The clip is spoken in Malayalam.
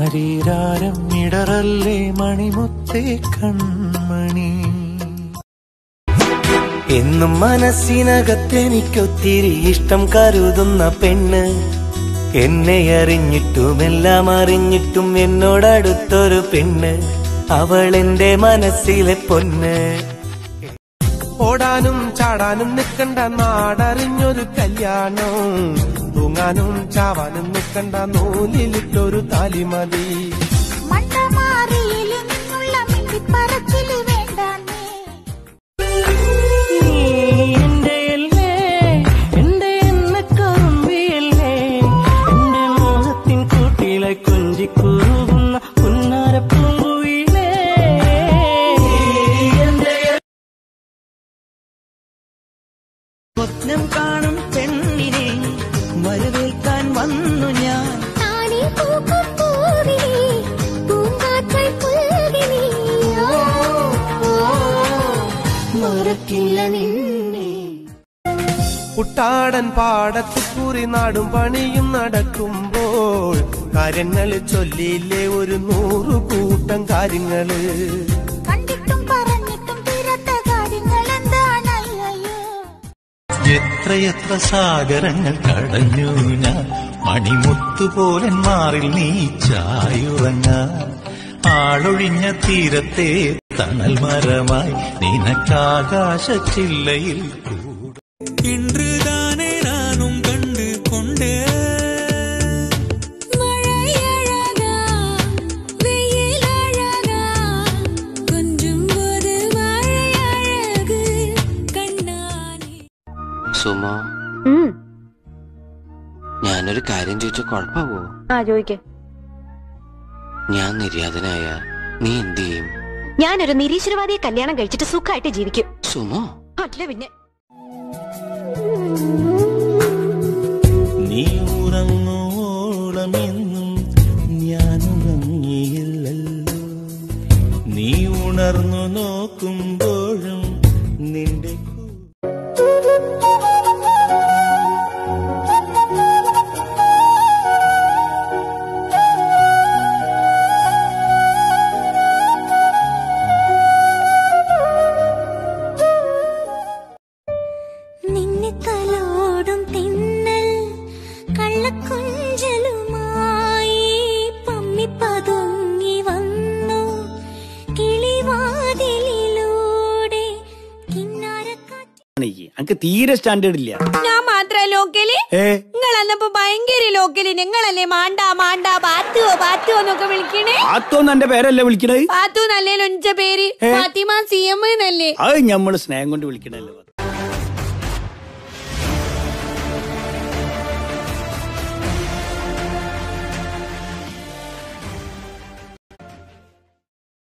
ആരീരാരം ഇടറല്ലേ മണിമുത്തേ കൺമണി. എന്നും മനസ്സിനകത്തെനിക്കൊത്തിരി ഇഷ്ടം കരുതുന്ന പെണ്ണ്, എന്നെ അറിഞ്ഞിട്ടും എല്ലാം അറിഞ്ഞിട്ടും എന്നോടടുത്തൊരു പെണ്ണ്, അവളെന്റെ മനസ്സിലെ പൊന്ന്. ഓടാനും ചാടാനും നിൽക്കണ്ട നാടറിഞ്ഞൊരു കല്യാണം, തൂങ്ങാനും ചാവാനും നിൽക്കണ്ട നൂലിലിട്ടൊരു താലിമതി. സ്വപ്നം കാണും പെണ്ണിനെ വരവേൽക്കാൻ വന്നു ഞാൻ. മറക്കില്ല നിന്നെ. കുട്ടാടൻ പാടത്ത് കുറി നാടും പണിയും നടക്കുമ്പോൾ കാര്യങ്ങൾ ചൊല്ലിയില്ലേ ഒരു 100 കൂട്ടം കാര്യങ്ങള്. എത്രയെത്ര സാഗരങ്ങൾ കടഞ്ഞു ഞാൻ, മണിമുത്തുപോലൻ മാറിൽ നീ ചായുറങ്ങാൻ. ആളൊഴിഞ്ഞ തീരത്തെ തണൽ മരമായി നിനക്കാകാശച്ചില്ലയിൽ കൂടെ. ഇൻറുതാനേ നാനും കണ്ടു കൊണ്ടേ സുമോ, ഞാനൊരു കാര്യം ചോദിച്ച കുഴപ്പമാവോ? ചോദിക്കേ. ഞാൻ നിര്യാതനായ നീ എന്ത് ചെയ്യും? ഞാനൊരു നിരീശ്വരവാദിയെ കല്യാണം കഴിച്ചിട്ട് സുഖമായിട്ട് ജീവിക്കും. സുമോ, അല്ല പിന്നെ. നീ ഉറങ്ങോളമെന്നും ഞാൻ ഉറങ്ങിയില്ലല്ലോ, നീ ഉണർന്നു നോക്കുമ്പോഴും നിന്റെ അനക്ക് തീരെ സ്റ്റാൻഡേർഡ് ഇല്ല. ഞാൻ മാത്രം ലോക്കലി, നിങ്ങളന്നപ്പോ ഭയങ്കര ലോക്കലി. നിങ്ങളല്ലേ മാണ്ടാ മാണ്ടാ പാത്തുവോ പാത്തുവോ എന്നൊക്കെ വിളിക്കണേ. പാത്തോന്ന് എന്റെ പേരല്ലേ വിളിക്കണേ? പാത്തു നല്ലേ പേര് ഫാത്തിമ CM എന്നല്ലേ? അത് ഞമ്മള് സ്നേഹം കൊണ്ട് വിളിക്കണല്ലോ.